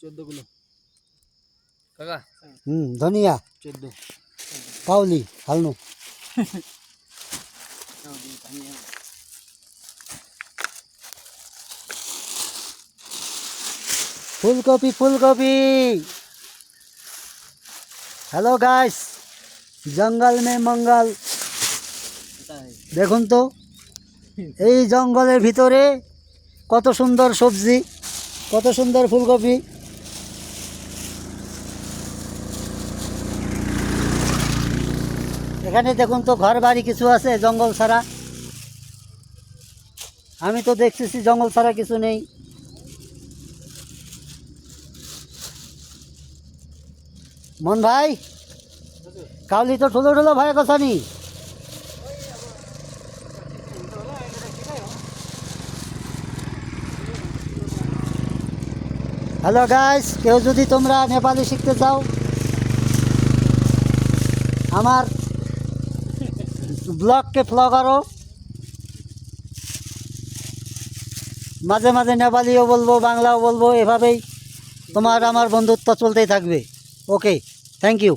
14 kilo কাকা। ধনিয়া 14 কাউলি হালনু ফুলকপি ফুলকপি। হ্যালো গাইস, জঙ্গল মে মঙ্গল। দেখুন তো এই জঙ্গলের ভিতরে কত সুন্দর সবজি, কত সুন্দর ফুলকপি। এখানে দেখুন তো ঘর বাড়ি কিছু আছে জঙ্গল ছাড়া। আমি তো দেখতেছি জঙ্গল ছাড়া কিছু নেই। মন ভাই, কাউলি তো ঠুলো ঠুলো ভাই কথা নি। হ্যালো গাইস, কেউ যদি তোমরা নেপালি শিখতে চাও আমার ব্লগকে ফলো করো। মাঝে মাঝে নেপালিও বলবো, বাংলাও বলবো, এভাবেই তোমার আমার বন্ধুত্ব চলতেই থাকবে। ওকে, থ্যাংক ইউ।